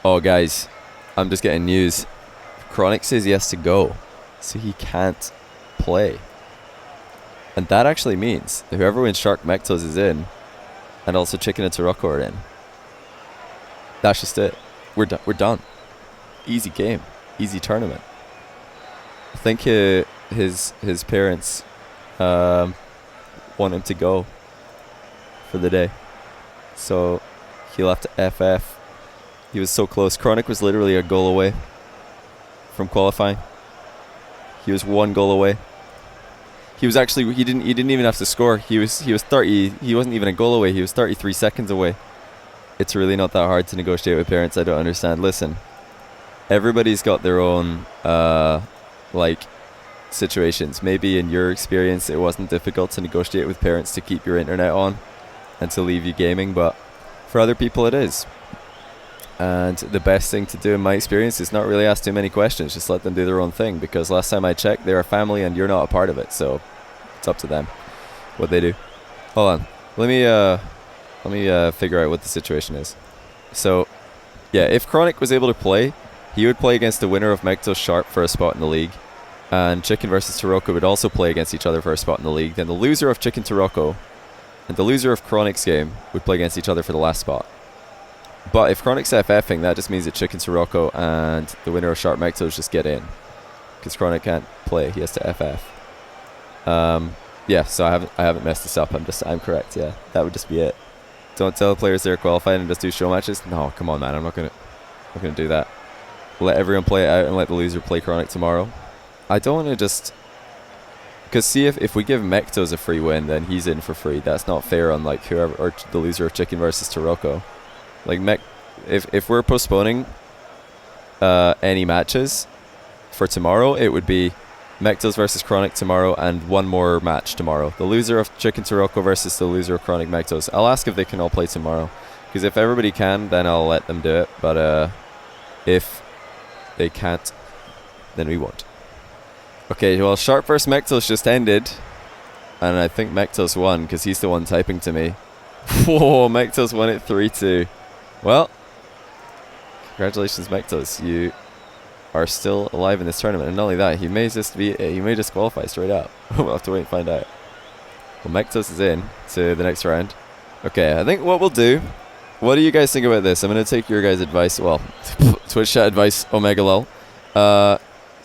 Oh, guys, I'm just getting news. Chronic says he has to go, so he can't play. And that actually means that whoever wins Shark Mectos is in, and also Chicken and Taroco are in. That's just it. We're done. Easy game. Easy tournament. I think his parents want him to go for the day. So he'll have to FF. He was so close. Chronic was literally a goal away from qualifying. He was 1 goal away. He was actually he didn't even have to score. He was 30. He wasn't even a goal away. He was 33 seconds away. It's really not that hard to negotiate with parents. I don't understand. Listen, everybody's got their own like situations. Maybe in your experience it wasn't difficult to negotiate with parents to keep your internet on and to leave you gaming, but for other people it is. And the best thing to do in my experience is not really ask too many questions. Just let them do their own thing, because last time I checked, they're a family and you're not a part of it, so it's up to them what they do. Hold on, let me figure out what the situation is. So yeah, if Chronic was able to play, he would play against the winner of Mectos Sharp for a spot in the league, and Chicken versus Taroco would also play against each other for a spot in the league. Then the loser of Chicken Taroco and the loser of Chronic's game would play against each other for the last spot. But if Chronic's FFing, that just means that Chicken Taroco and the winner of Sharp Mectos just get in, because Chronic can't play, he has to FF. Yeah, so I haven't messed this up. I'm correct. Yeah, that would just be it. Don't tell the players they're qualified and just do show matches. No, come on, man. I'm not gonna do that. Let everyone play it out and let the loser play Chronic tomorrow. I don't want to just, because see, if we give Mectos a free win, then he's in for free. That's not fair on like whoever, or the loser of Chicken versus Taroco. Like if we're postponing any matches for tomorrow, it would be Mectos versus Chronic tomorrow and one more match tomorrow. The loser of Chicken Taroco versus the loser of Chronic Mectos. I'll ask if they can all play tomorrow, because if everybody can, then I'll let them do it. But if they can't, then we won't. Okay, well, Sharp vs Mectos just ended, and I think Mectos won because he's the one typing to me. Whoa, Mectos won it 3-2. Well, congratulations, Mectos. You are still alive in this tournament, and not only that, he may just qualify straight up. We'll have to wait and find out. Well, Mectos is in to the next round. Okay, I think what we'll do. What do you guys think about this? I'm gonna take your guys' advice. Well, Twitch chat advice, Omega lol.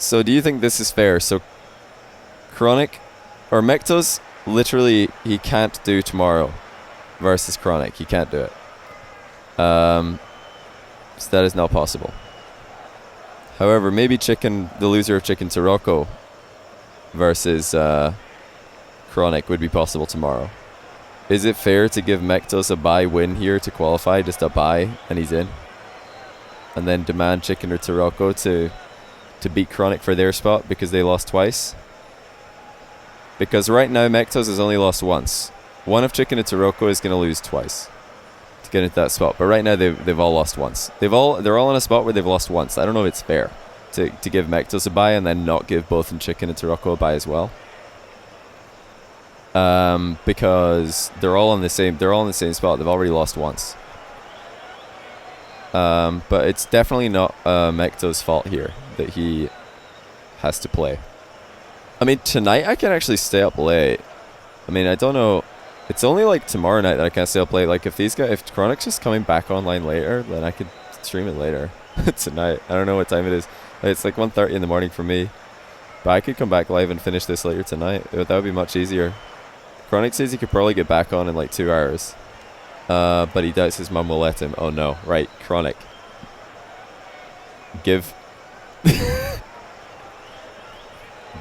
So do you think this is fair? So Chronic or Mectos, literally he can't do tomorrow versus Chronic. He can't do it. So that is not possible. However, maybe the loser of Chicken Taroco versus Chronic would be possible tomorrow. Is it fair to give Mectos a bye win here to qualify, just a bye, and he's in? And then demand Chicken or Taroco to beat Chronic for their spot because they lost twice? Because right now Mectos has only lost once. One of Chicken and Taroco is going to lose twice to get into that spot. But right now they've all lost once. They're all in a spot where they've lost once. I don't know if it's fair to give Mectos a bye and then not give both in Chicken and Taroco a bye as well. Because they're all in the same spot. They've already lost once. But it's definitely not Mectos' fault here that he has to play. I mean, tonight I can actually stay up late. I mean, I don't know. It's only like tomorrow night that I can't stay up late. Like if Chronic's just coming back online later, then I could stream it later. Tonight. I don't know what time it is. It's like 1:30 in the morning for me. But I could come back live and finish this later tonight. That would be much easier. Chronic says he could probably get back on in like 2 hours. But he doubts his mum will let him. Oh no. Right, Chronic. Give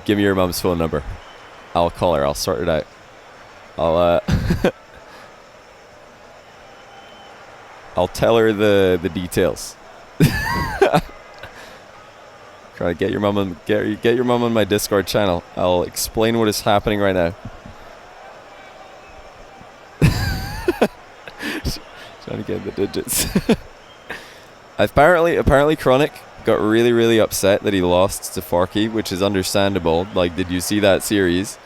me your mum's phone number. I'll call her. I'll sort it out. I'll tell her the details. Try to get your mum on my Discord channel. I'll explain what is happening right now. Trying to get the digits. Apparently Chronic got really, really upset that he lost to Forky, which is understandable. Like, did you see that series?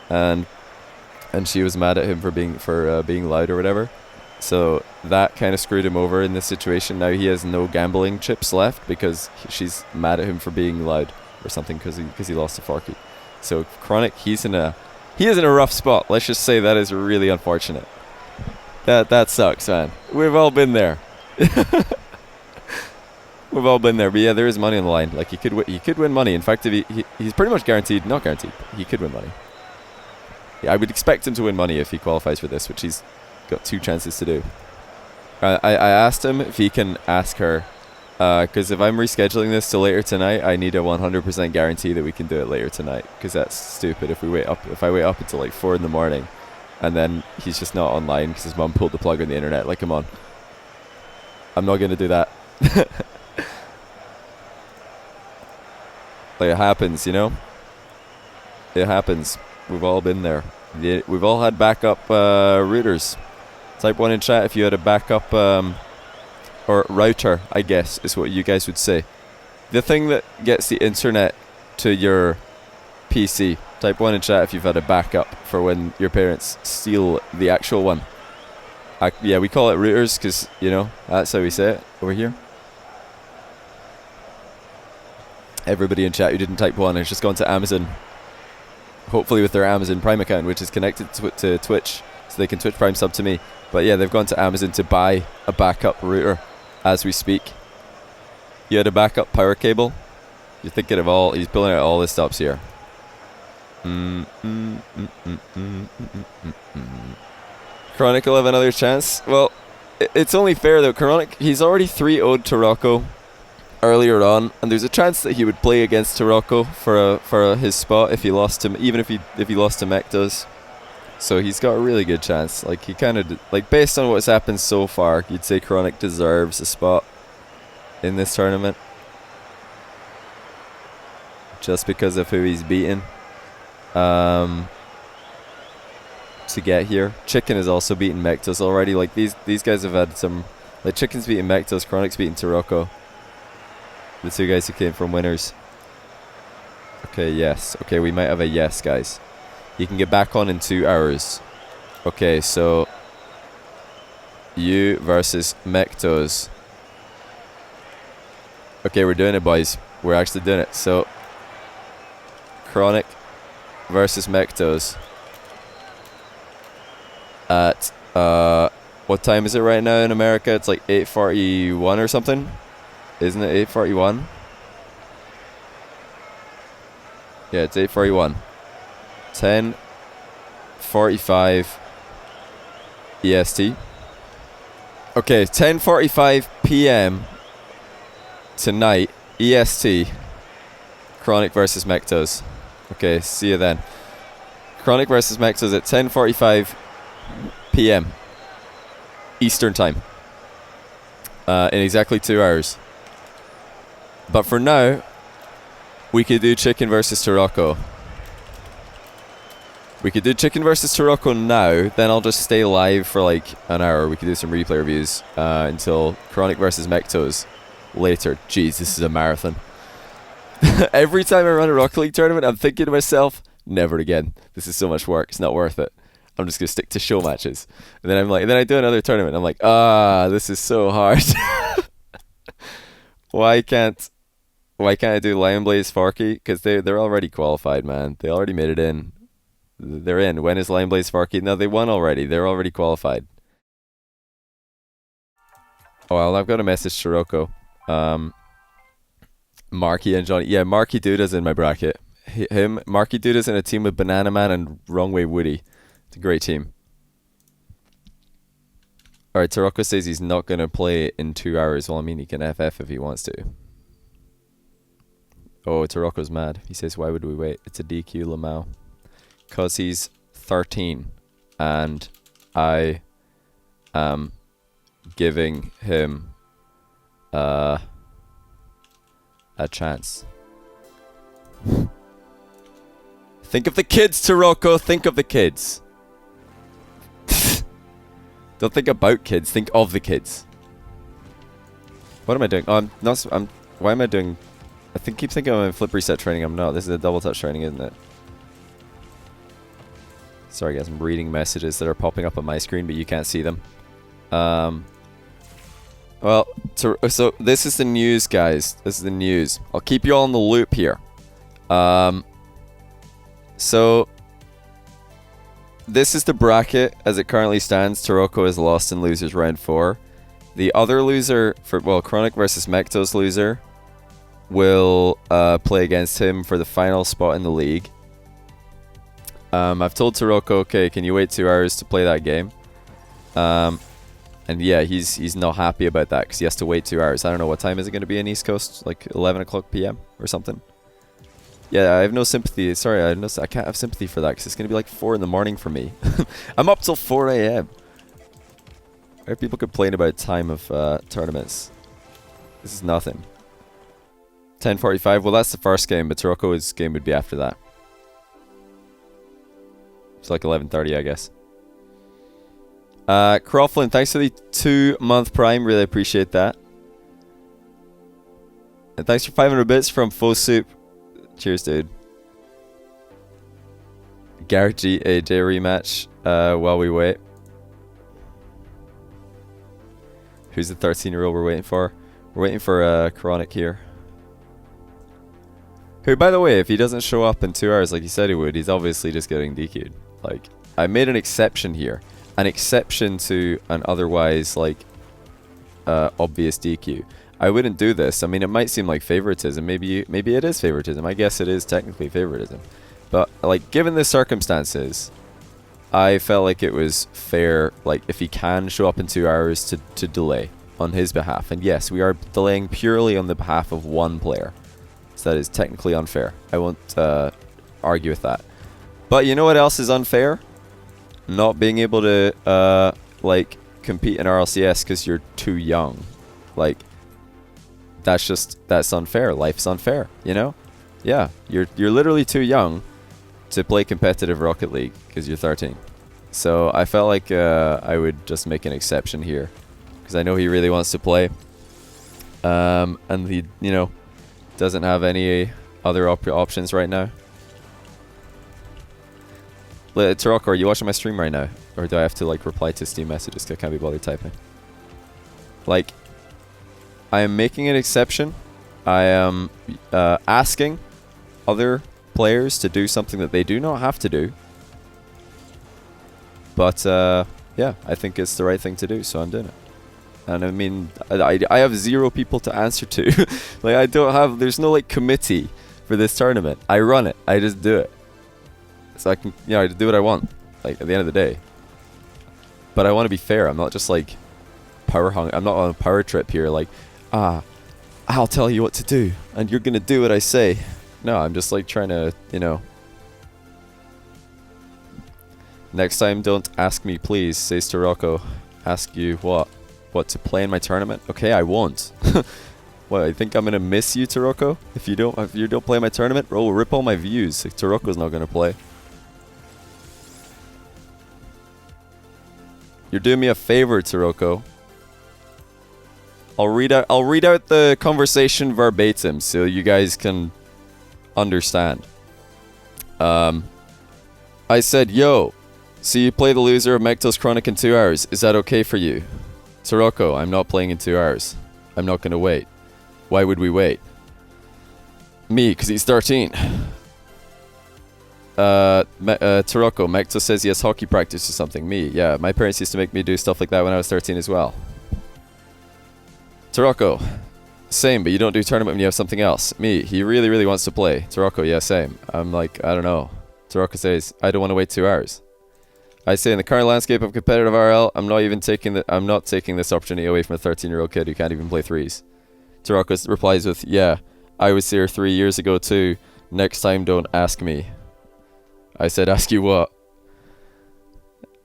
And she was mad at him for being loud or whatever. So that kind of screwed him over in this situation. Now he has no gambling chips left because she's mad at him for being loud or something because he lost to Forky. So Chronic, he is in a rough spot. Let's just say that is really unfortunate. That sucks, man. We've all been there. We've all been there. But yeah, there is money on the line. Like he could win money. In fact, if he's pretty much guaranteed, not guaranteed, he could win money. Yeah, I would expect him to win money if he qualifies for this, which he's got 2 chances to do. I asked him if he can ask her, because if I'm rescheduling this to later tonight, I need a 100% guarantee that we can do it later tonight, because that's stupid if I wait up until like 4 in the morning and then he's just not online because his mum pulled the plug on the internet. Like, come on. I'm not going to do that. Like, it happens, you know? It happens. We've all been there. We've all had backup routers. Type 1 in chat if you had a backup or router, I guess is what you guys would say. The thing that gets the internet to your PC. Type 1 in chat if you've had a backup for when your parents steal the actual one. Yeah, we call it routers because, you know, that's how we say it over here. Everybody in chat who didn't type 1 has just gone to Amazon. Hopefully with their Amazon Prime account, which is connected to Twitch, so they can Twitch Prime sub to me. But yeah, they've gone to Amazon to buy a backup router as we speak. You had a backup power cable? You're thinking of all... He's pulling out all the stops here. Chronic will have another chance. Well, it's only fair though. Chronic, he's already 3-0'd Taroco earlier on, and there's a chance that he would play against Taroco for his spot if he lost to, even if he lost to Mektos. So he's got a really good chance. Like, he kind of, like, based on what's happened so far, you'd say Chronic deserves a spot in this tournament just because of who he's beaten to get here. Chicken has also beaten Mektos already. Like, these guys have had some, like, Chicken's beaten Mektos, Chronic's beaten Taroco. The 2 guys who came from winners. Okay, yes. Okay, we might have a yes, guys. You can get back on in 2 hours. Okay, so you versus Mektos. Okay, we're doing it, boys. We're actually doing it. So Chronic versus Mektos at what time is it right now in America? It's like 8:41 or something. Isn't it 8:41? Yeah, it's 8:41. 10:45 EST. Okay, 10:45 PM tonight EST. Chronic versus Mektos. Okay, see you then. Chronic versus Mektos at 10:45 PM Eastern time. In exactly 2 hours. But for now, we could do Chicken versus Taroco. We could do Chicken versus Taroco now, then I'll just stay live for like an hour. We could do some replay reviews until Chronic versus Mektos later. Jeez, this is a marathon. Every time I run a Rocket League tournament, I'm thinking to myself, never again. This is so much work. It's not worth it. I'm just going to stick to show matches. And then I'm like, and then I do another tournament. I'm like, this is so hard. Why can't I do Lion Blaze Forky? Because they're already qualified, man. They already made it in. They're in. When is Lion Blaze Forky? No, they won already. They're already qualified. Oh, well, I've got a message to Rocco. Marky and Johnny. Yeah, Marky Duda's in my bracket. Marky Duda's in a team with Banana Man and Wrong Way Woody. It's a great team. Alright, Taroco says he's not going to play in 2 hours. Well, I mean, he can FF if he wants to. Oh, Taroco's mad. He says, why would we wait? It's a DQ Lamau. Because he's 13. And I am giving him a chance. Think of the kids, Taroco. Think of the kids. Don't think about kids. Think of the kids. What am I doing? Oh, I'm not. Why am I doing? Keep thinking I'm in flip reset training. I'm not. This is a double touch training, isn't it? Sorry, guys. I'm reading messages that are popping up on my screen, but you can't see them. Well, so this is the news, guys. This is the news. I'll keep you all in the loop here. So this is the bracket as it currently stands. Taroco is lost in losers round 4. The other loser Chronic versus Mecto's loser will play against him for the final spot in the league. I've told Taroco, okay, can you wait 2 hours to play that game? And yeah, he's not happy about that because he has to wait 2 hours. I don't know, what time is it going to be in East Coast? Like 11 o'clock PM or something? Yeah, I have no sympathy. Sorry, I can't have sympathy for that because it's going to be like 4 in the morning for me. I'm up till 4 AM. Why are people complaining about time of tournaments? This is nothing. 10:45. Well, that's the first game, but Taroco's game would be after that. It's like 11:30, I guess. Croflin, thanks for the 2-month Prime. Really appreciate that. And thanks for 500 bits from Faux Soup. Cheers, dude. Garrett G AJ rematch while we wait. Who's the 13-year-old we're waiting for? We're waiting for Chronic here. Who, by the way, if he doesn't show up in 2 hours like he said he would, he's obviously just getting DQ'd. Like, I made an exception here. An exception to an otherwise, like, obvious DQ. I wouldn't do this. I mean, it might seem like favoritism. Maybe it is favoritism. I guess it is technically favoritism. But, like, given the circumstances, I felt like it was fair, like, if he can show up in 2 hours to delay on his behalf. And yes, we are delaying purely on the behalf of one player. So that is technically unfair. I won't argue with that. But you know what else is unfair? Not being able to, like, compete in RLCS because you're too young. Like, that's unfair. Life's unfair, you know? Yeah, you're literally too young to play competitive Rocket League because you're 13. So I felt like I would just make an exception here because I know he really wants to play. And he, you know, doesn't have any other options right now. Taroco, are you watching my stream right now? Or do I have to, like, reply to Steam messages because I can't be bothered typing? Like, I am making an exception. I am asking other players to do something that they do not have to do. But, yeah, I think it's the right thing to do, so I'm doing it. And I mean, I have 0 people to answer to. Like, I don't have, there's no, like, committee for this tournament. I run it. I just do it. So I can, you know, I do what I want, like, at the end of the day. But I want to be fair. I'm not just, like, power hung. I'm not on a power trip here, like, I'll tell you what to do, and you're going to do what I say. No, I'm just, like, trying to, you know. Next time, don't ask me, please, says Taroco. Ask you what? What, to play in my tournament? Okay, I won't. What, I think I'm going to miss you, Taroco? If you don't play my tournament, we'll rip all my views. Like, Taroco's not going to play. You're doing me a favor, Taroco. I'll read out the conversation verbatim so you guys can understand. I said, yo, so you play the loser of Mecto's Chronic in 2 hours. Is that okay for you? Taroco, I'm not playing in 2 hours. I'm not going to wait. Why would we wait? Me, because he's 13. Taroco, Mecto says he has hockey practice or something. Me, yeah, my parents used to make me do stuff like that when I was 13 as well. Taroco, same, but you don't do tournament when you have something else. Me, he really, really wants to play. Taroco, yeah, same. I'm like, I don't know. Taroco says, I don't want to wait 2 hours. I say, in the current landscape of competitive RL, I'm not taking this opportunity away from a 13-year-old kid who can't even play threes. Taroco replies with, yeah, I was here 3 years ago too. Next time, don't ask me. I said, ask you what?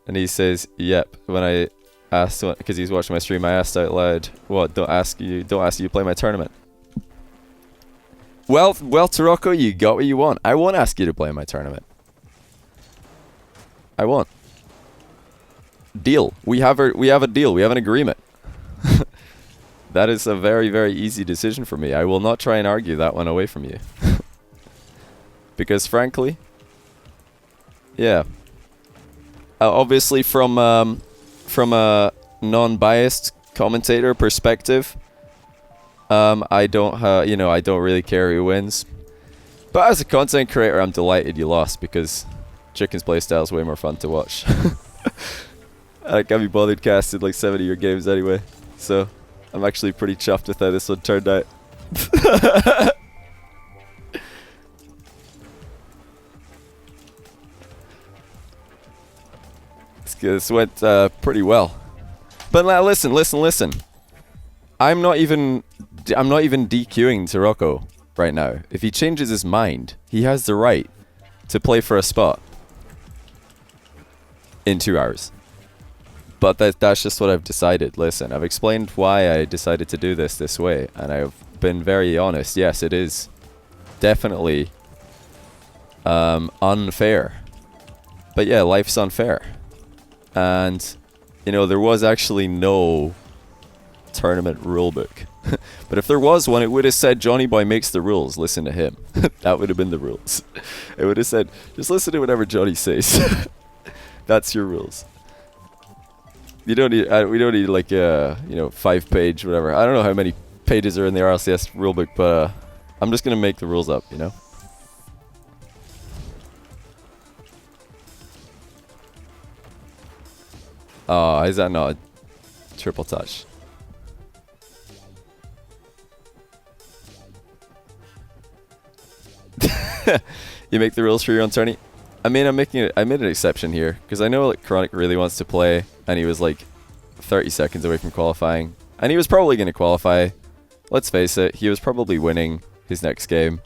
And he says, yep. When I asked, because he's watching my stream, I asked out loud, what? Don't ask you to play my tournament. Well, Taroco, you got what you want. I won't ask you to play my tournament. I won't. Deal. We have a deal. We have an agreement. That is a very, very easy decision for me. I will not try and argue that one away from you. Because frankly, yeah. Obviously from a non-biased commentator perspective, I don't, you know, I don't really care who wins. But as a content creator, I'm delighted you lost because Chicken's playstyle is way more fun to watch. I can't be bothered casting like 70 of your games anyway, so I'm actually pretty chuffed with how this one turned out. This went pretty well. But now listen. I'm not even DQing Taroco right now. If he changes his mind, he has the right to play for a spot in 2 hours. But that's just what I've decided. Listen, I've explained why I decided to do this way, and I've been very honest. Yes, it is definitely unfair. But yeah, life's unfair. And, you know, there was actually no tournament rulebook. But if there was one, it would have said Johnny Boy makes the rules. Listen to him. That would have been the rules. It would have said, just listen to whatever Johnny says. That's your rules. You don't need. We don't need like you know, 5-page whatever. I don't know how many pages are in the RLCS rulebook, but I'm just gonna make the rules up. You know. Oh, is that not a triple touch? You make the rules for your own tourney. I mean, I made an exception here because I know like Chronic really wants to play, and he was like 30 seconds away from qualifying, and he was probably going to qualify. Let's face it, he was probably winning his next game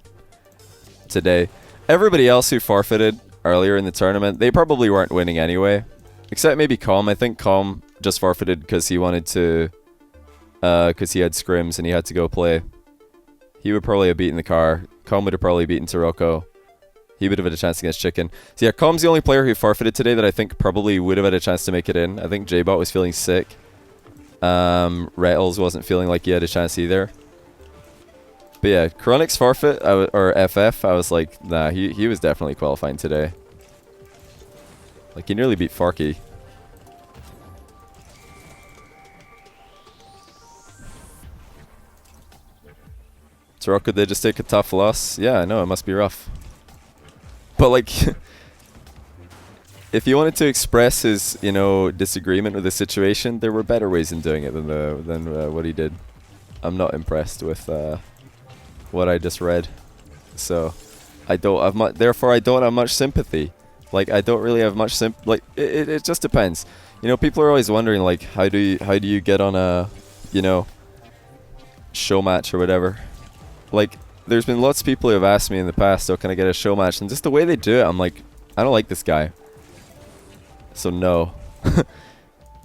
today. Everybody else who forfeited earlier in the tournament, they probably weren't winning anyway, except maybe Com. I think Com just forfeited because he wanted to, because he had scrims and he had to go play. He would probably have beaten the car. Com would have probably beaten Taroco. He would have had a chance against Chicken. So yeah, Com's the only player who forfeited today that I think probably would have had a chance to make it in. I think J-Bot was feeling sick. Rettles wasn't feeling like he had a chance either. But yeah, Chronic's forfeit, or FF, I was like, nah, he was definitely qualifying today. Like, he nearly beat Forky. Taroco did just take a tough loss. Yeah, I know, it must be rough. But like, if he wanted to express his, you know, disagreement with the situation, there were better ways in doing it than what he did. I'm not impressed with what I just read, so I don't have much. Therefore, I don't have much sympathy. Like, I don't really have much like it just depends. You know, people are always wondering like, how do you get on a, you know, show match or whatever. Like, there's been lots of people who have asked me in the past, oh, can I get a show match? And just the way they do it, I'm like, I don't like this guy. So no.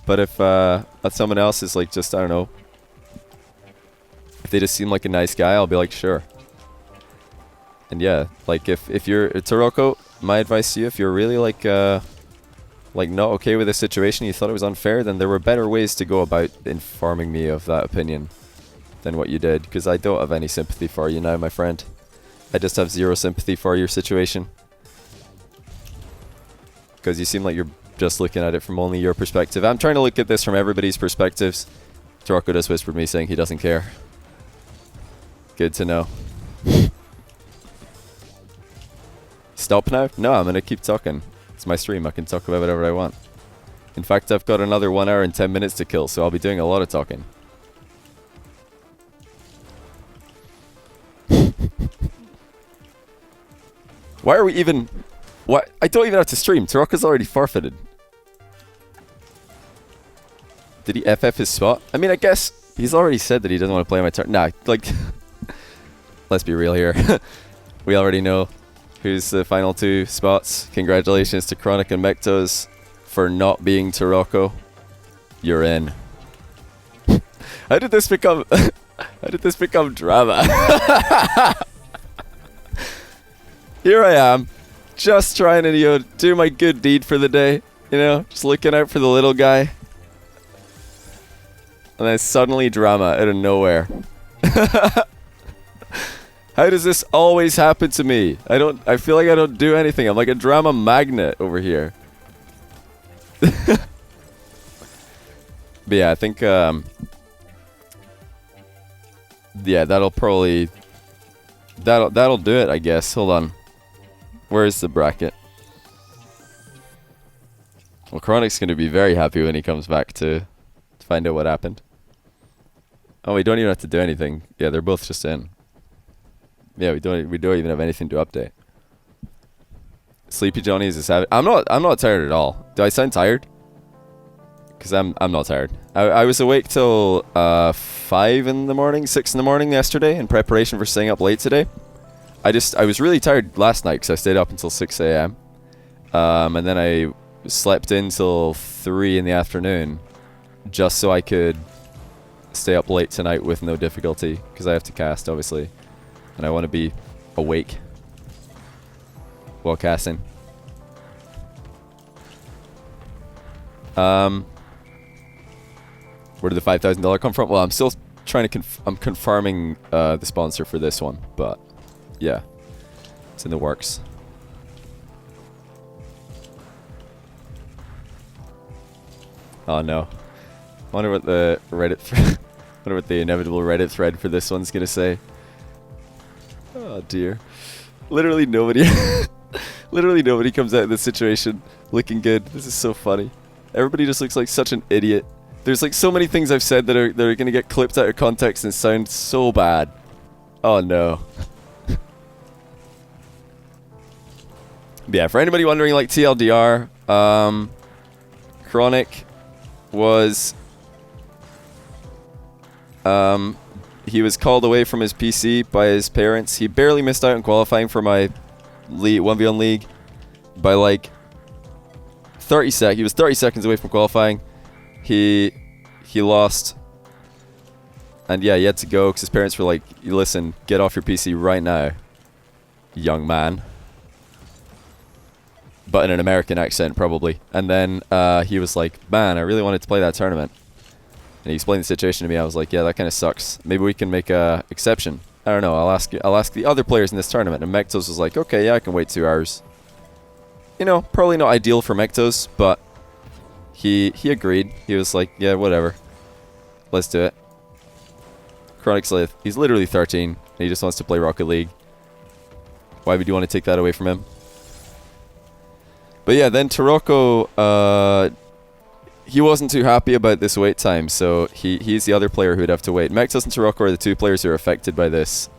But if someone else is like, just, I don't know, if they just seem like a nice guy, I'll be like, sure. And yeah, like if you're Taroco, my advice to you, if you're really like not okay with the situation, you thought it was unfair, then there were better ways to go about informing me of that opinion than what you did, because I don't have any sympathy for you now, my friend. I just have zero sympathy for your situation, because you seem like you're just looking at it from only your perspective. I'm trying to look at this from everybody's perspectives. Taroco just whispered me saying he doesn't care. Good to know. Stop now? No, I'm gonna keep talking. It's my stream, I can talk about whatever I want. In fact, I've got another 1 hour and 10 minutes to kill, so I'll be doing a lot of talking. Why are we even... What? I don't even have to stream. Taroco's already forfeited. Did he FF his spot? I mean, I guess he's already said that he doesn't want to play my turn. Nah, like... Let's be real here. We already know who's the final 2 spots. Congratulations to Chronic and Mectos for not being Taroco. You're in. How did this become... How did this become drama? Here I am, just trying to, you know, do my good deed for the day, you know, just looking out for the little guy. And then suddenly drama out of nowhere. How does this always happen to me? I feel like I don't do anything. I'm like a drama magnet over here. But yeah, I think yeah, that'll probably that'll do it, I guess. Hold on. Where's the bracket? Well, Chronic's going to be very happy when he comes back to find out what happened. Oh, we don't even have to do anything. Yeah, they're both just in. Yeah, we don't even have anything to update. Sleepy Johnny is a savage. I'm not tired at all. Do I sound tired? Because I'm not tired. I was awake till 5 in the morning, 6 in the morning yesterday in preparation for staying up late today. I was really tired last night because I stayed up until 6 a.m. And then I slept in till 3 in the afternoon just so I could stay up late tonight with no difficulty because I have to cast, obviously. And I want to be awake while casting. Where did the $5,000 come from? Well, I'm still trying to I'm confirming the sponsor for this one, but yeah, it's in the works. Oh no! Wonder what the wonder what the inevitable Reddit thread for this one's gonna say. Oh dear! Literally nobody, literally nobody comes out of this situation looking good. This is so funny. Everybody just looks like such an idiot. There's like so many things I've said that are gonna get clipped out of context and sound so bad. Oh no. But yeah, for anybody wondering, like TLDR, Chronic was he was called away from his PC by his parents. He barely missed out on qualifying for my 1v1 league by like 30 seconds. He was 30 seconds away from qualifying. He lost. And yeah, he had to go because his parents were like, listen, get off your PC right now, young man. But in an American accent, probably. And then he was like, man, I really wanted to play that tournament. And he explained the situation to me. I was like, yeah, that kind of sucks. Maybe we can make a exception. I don't know. I'll ask the other players in this tournament. And Mektos was like, okay, yeah, I can wait 2 hours. You know, probably not ideal for Mektos, but he agreed. He was like, yeah, whatever. Let's do it. Chronic Slith, he's literally 13. And he just wants to play Rocket League. Why would you want to take that away from him? But yeah, then Taroco, he wasn't too happy about this wait time, so he's the other player who would have to wait. Mektos and Taroco are the 2 players who are affected by this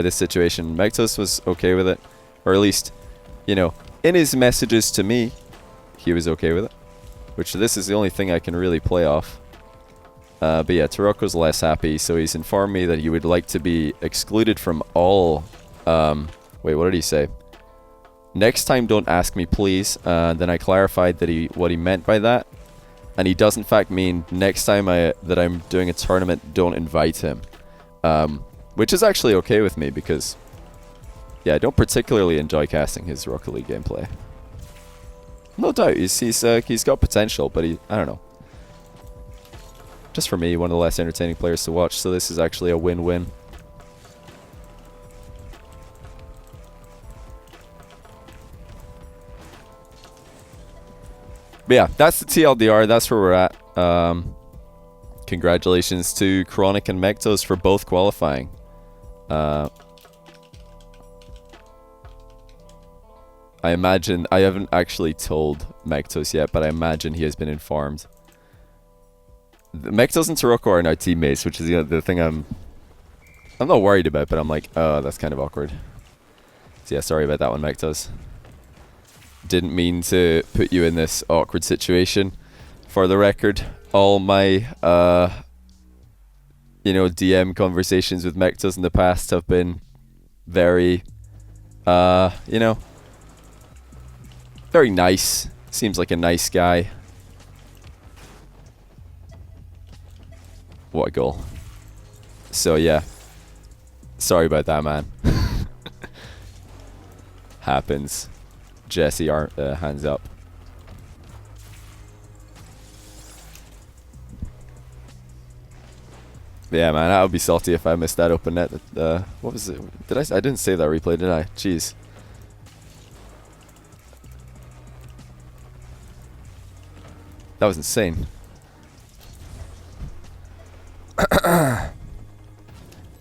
situation. Mektos was okay with it, or at least, you know, in his messages to me, he was okay with it. Which this is the only thing I can really play off. But yeah, Taroco's less happy, so he's informed me that he would like to be excluded from all... wait, what did he say? Next time, don't ask me, please. Then I clarified that what he meant by that, and he does in fact mean next time that I'm doing a tournament, don't invite him, which is actually okay with me because, yeah, I don't particularly enjoy casting his Rocket League gameplay. No doubt, he's got potential, but I don't know. Just for me, one of the less entertaining players to watch, so this is actually a win-win. But yeah, that's the TLDR. That's where we're at. Congratulations to Chronic and Mektos for both qualifying. I imagine... I haven't actually told Mektos yet, but I imagine he has been informed. Mektos and Taroco are now teammates, which is the thing I'm not worried about, but I'm like, oh, that's kind of awkward. So yeah, sorry about that one, Mektos. Didn't mean to put you in this awkward situation. For the record, all my you know, DM conversations with Mektos in the past have been very you know, very nice. Seems like a nice guy. What a goal. So yeah, sorry about that, man. Happens. Jesse, hands up. Yeah, man, I would be salty if I missed that open net. What was it? I didn't save that replay, did I? Jeez. That was insane.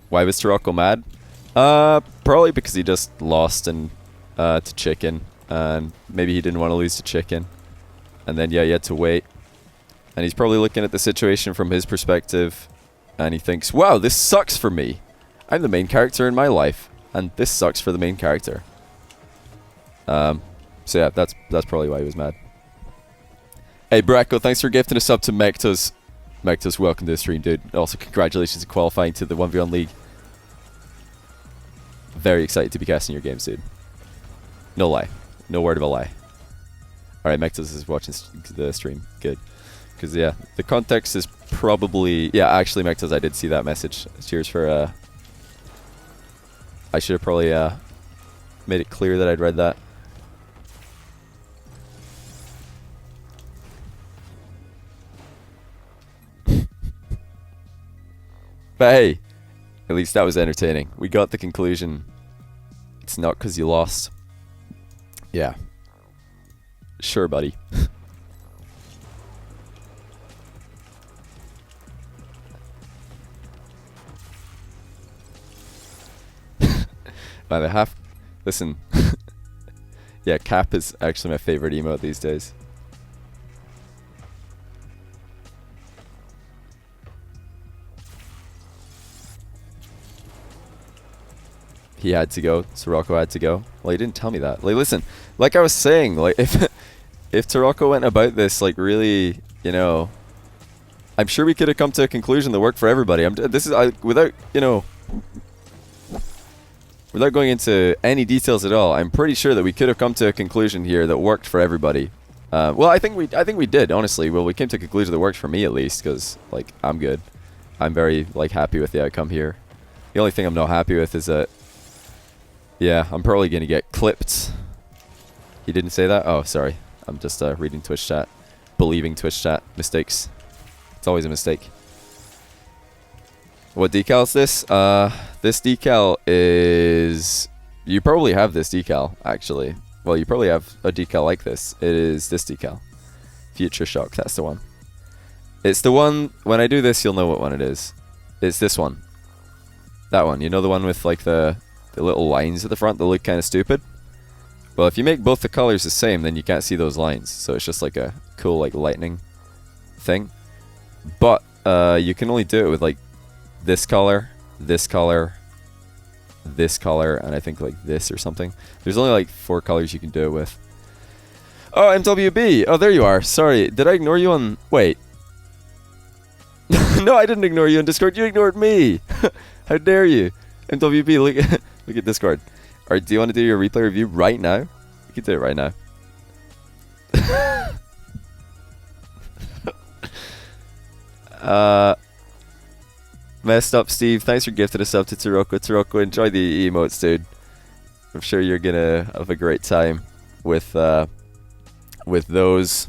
Why was Taroco mad? Probably because he just lost and to Chicken, and maybe he didn't want to lose to Chicken, and then yeah, he had to wait, and he's probably looking at the situation from his perspective, and he thinks, wow, this sucks for me. I'm the main character in my life, and this sucks for the main character. So yeah, that's probably why he was mad. Hey Bracco, thanks for gifting a sub to Mectos. Mectos, welcome to the stream, dude. Also, congratulations on qualifying to the 1v1 league. Very excited to be casting your games, dude. No lie. No word of a lie. Alright, Mectos is watching the stream. Good. Because, yeah, the context is probably... Yeah, actually, Mectos, I did see that message. Cheers for... I should have probably made it clear that I'd read that. But hey, at least that was entertaining. We got the conclusion. It's not because you lost. Yeah. Sure, buddy. By the half... Listen. Yeah, Cap is actually my favorite emote these days. He had to go. Taroco had to go. Well, he didn't tell me that. Like, listen, like I was saying, like if Taroco went about this like really, you know, I'm sure we could have come to a conclusion that worked for everybody. Without, you know, without going into any details at all, I'm pretty sure that we could have come to a conclusion here that worked for everybody. Well, I think we did, honestly. Well, we came to a conclusion that worked for me at least, because like I'm good. I'm very like happy with the outcome here. The only thing I'm not happy with is that. Yeah, I'm probably going to get clipped. He didn't say that? Oh, sorry. I'm just reading Twitch chat. Believing Twitch chat. Mistakes. It's always a mistake. What decal is this? This decal is... You probably have this decal, actually. Well, you probably have a decal like this. It is this decal. Future Shock, that's the one. It's the one... When I do this, you'll know what one it is. It's this one. That one. You know the one with, like, the little lines at the front that look kind of stupid? Well, if you make both the colors the same, then you can't see those lines. So it's just like a cool like lightning thing. But you can only do it with like this color, this color, this color, and I think like this or something. There's only like 4 colors you can do it with. Oh, MWB! Oh, there you are. Sorry, did I ignore you on... Wait. No, I didn't ignore you on Discord. You ignored me! How dare you? MWB, look... Look at Discord. Alright, do you want to do your replay review right now? You can do it right now. Messed up Steve, thanks for gifting a sub to Taroco. Taroco, enjoy the emotes, dude. I'm sure you're gonna have a great time with those.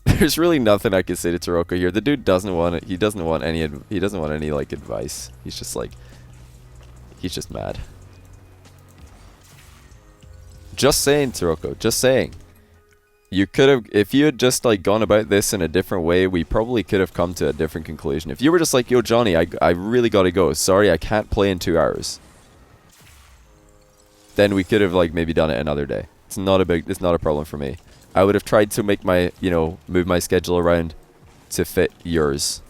There's really nothing I can say to Taroco here. The dude doesn't want it. He doesn't want any like advice. He's just like, he's just mad. Just saying, Taroco. Just saying. You could have, if you had just like gone about this in a different way, we probably could have come to a different conclusion. If you were just like, yo, Johnny, I really gotta go. Sorry, I can't play in 2 hours. Then we could have like maybe done it another day. It's not a problem for me. I would have tried to make my, you know, move my schedule around to fit yours.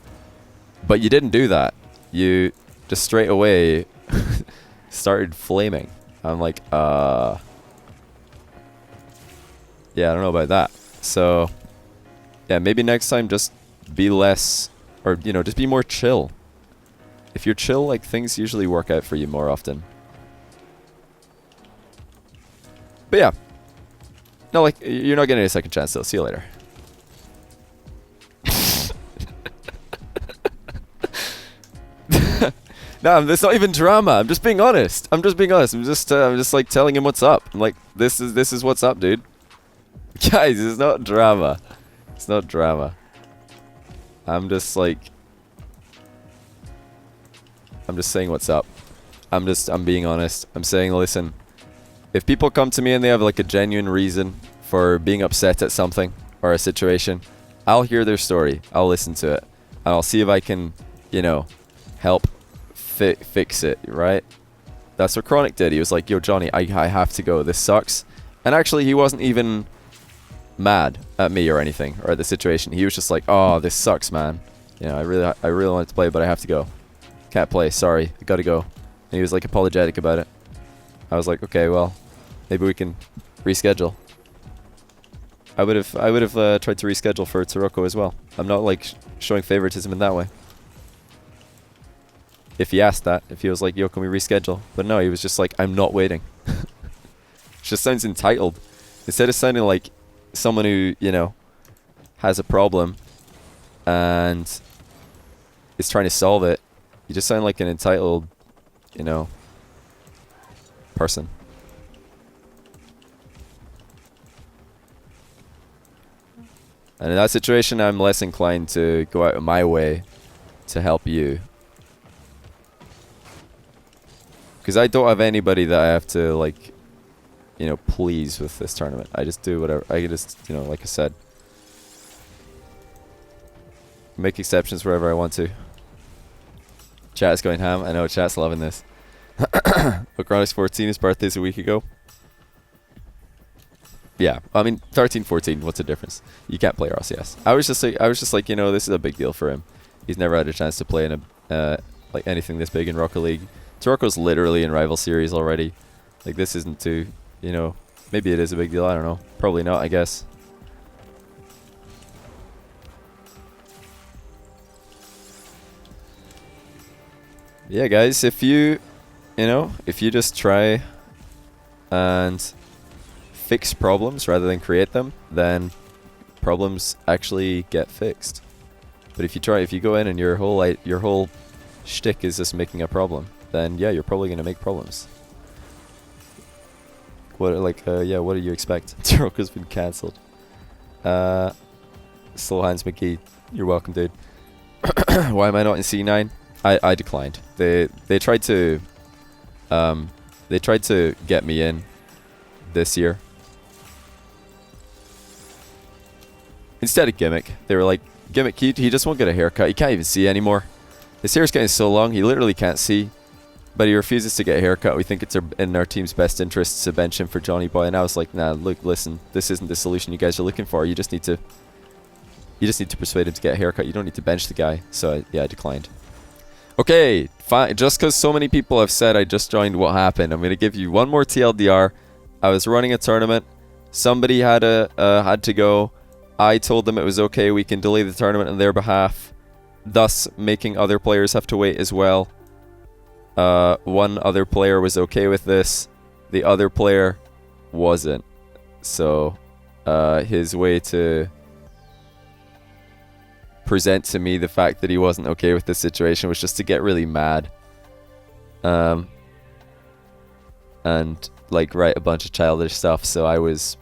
But you didn't do that. You just straight away started flaming. I'm like, yeah, I don't know about that. So, yeah, maybe next time just be less, or, you know, just be more chill. If you're chill, like, things usually work out for you more often. But yeah. No, like, you're not getting a second chance, though. See you later. No, there's not even drama. I'm just being honest. I'm just like telling him what's up. I'm like, this is what's up, dude. Guys, it's not drama. It's not drama. I'm just saying what's up. I'm being honest. I'm saying, listen, if people come to me and they have like a genuine reason for being upset at something, or a situation, I'll hear their story, I'll listen to it, and I'll see if I can, you know, help fix it, right? That's what Chronic did. He was like, yo, Johnny, I have to go. This sucks. And actually, he wasn't even mad at me or anything, or at the situation. He was just like, oh, this sucks, man. You know, I really wanted to play, but I have to go. Can't play. Sorry. I gotta go. And he was like apologetic about it. I was like, okay, well, maybe we can reschedule. I would have tried to reschedule for Taroco as well. I'm not like showing favoritism in that way. If he asked that, if he was like, yo, can we reschedule? But no, he was just like, I'm not waiting. It just sounds entitled. Instead of sounding like someone who, you know, has a problem and is trying to solve it, you just sound like an entitled, you know, person. And in that situation, I'm less inclined to go out of my way to help you. Because I don't have anybody that I have to, like, you know, please with this tournament. I just do whatever. I just, you know, like I said, make exceptions wherever I want to. Chat is going ham. I know chat's loving this. But Chronic's 14, his birthday's a week ago. Yeah, I mean, 13, 14, what's the difference? You can't play RCS. I was just like, you know, this is a big deal for him. He's never had a chance to play in a like anything this big in Rocket League. Taroco's literally in Rival Series already. Like, this isn't too, you know, maybe it is a big deal, I don't know. Probably not, I guess. Yeah, guys, if you know, if you just try and fix problems rather than create them, then problems actually get fixed. But if you go in and your whole shtick is just making a problem, then yeah, you're probably gonna make problems. What yeah, what do you expect? Taroco's been cancelled. Slow Hands McGee, you're welcome, dude. Why am I not in C9? I declined. They tried to get me in this year. Instead of Gimmick, they were like, Gimmick, he just won't get a haircut. He can't even see anymore. His hair's getting so long, he literally can't see. But he refuses to get a haircut. We think it's in our team's best interests to bench him for Johnny Boy. And I was like, nah, look, listen, this isn't the solution you guys are looking for. You just need to persuade him to get a haircut. You don't need to bench the guy. So yeah, I declined. Okay, fine. Just because so many people have said I just joined, what happened? I'm going to give you one more TLDR. I was running a tournament. Somebody had to go. I told them it was okay. We can delay the tournament on their behalf, thus making other players have to wait as well. One other player was okay with this. The other player wasn't. So his way to present to me the fact that he wasn't okay with this situation was just to get really mad. And like write a bunch of childish stuff. So I wasn't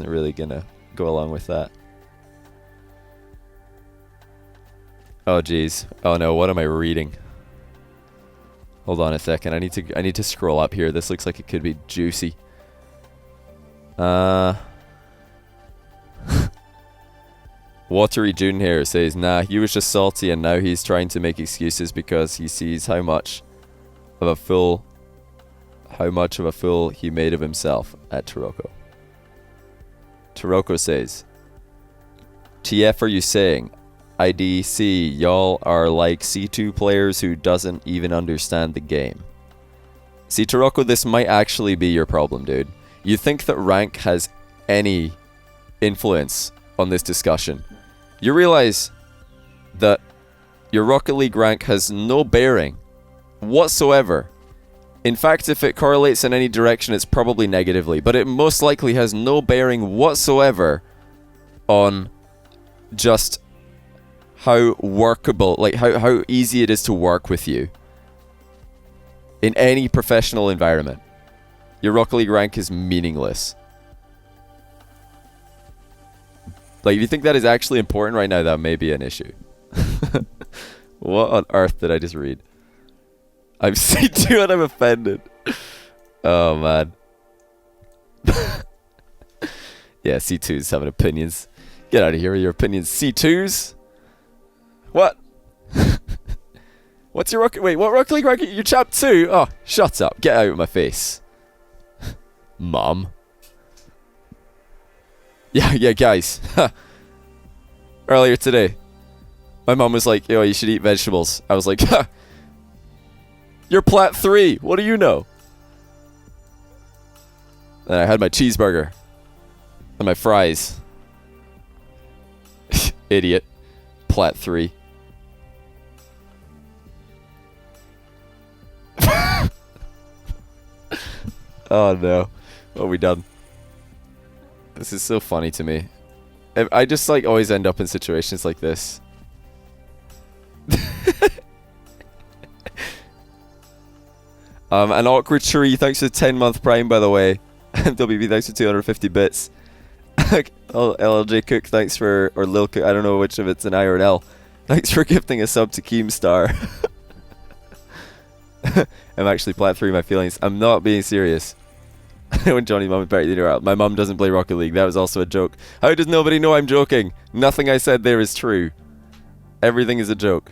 really gonna go along with that. Oh geez. Oh no, what am I reading? Hold on a second. I need to scroll up here. This looks like it could be juicy. Watery June here says, nah, he was just salty and now he's trying to make excuses because he sees how much of a fool he made of himself at Taroco. Taroco says, TF are you saying? IDC, y'all are like C2 players who doesn't even understand the game. See, Taroco, this might actually be your problem, dude. You think that rank has any influence on this discussion. You realize that your Rocket League rank has no bearing whatsoever. In fact, if it correlates in any direction, it's probably negatively, but it most likely has no bearing whatsoever on just how workable, like how easy it is to work with you in any professional environment. Your Rocket League rank is meaningless. Like, if you think that is actually important right now, that may be an issue. What on earth did I just read? I'm C2 and I'm offended. Oh, man. Yeah, C2s having opinions. Get out of here with your opinions, C2s. What? What's your Rocket... Wait, what Rocket League ranking? You're chap 2? Oh, shut up. Get out of my face. Mom. Yeah, guys. Earlier today, my mom was like, yo, you should eat vegetables. I was like, you're plat 3. What do you know? And I had my cheeseburger. And my fries. Idiot. Plat 3. Oh no. What have we done? This is so funny to me. I just like always end up in situations like this. An awkward tree, thanks for the 10-month prime, by the way. WB, thanks for 250 bits. LLJ Cook, thanks for... Or Lil Cook, I don't know which of it's an I or an L. Thanks for gifting a sub to Keemstar. I'm actually plat 3 my feelings. I'm not being serious. When Johnny's mum buried the out. My mum doesn't play Rocket League. That was also a joke. How does nobody know I'm joking? Nothing I said there is true. Everything is a joke.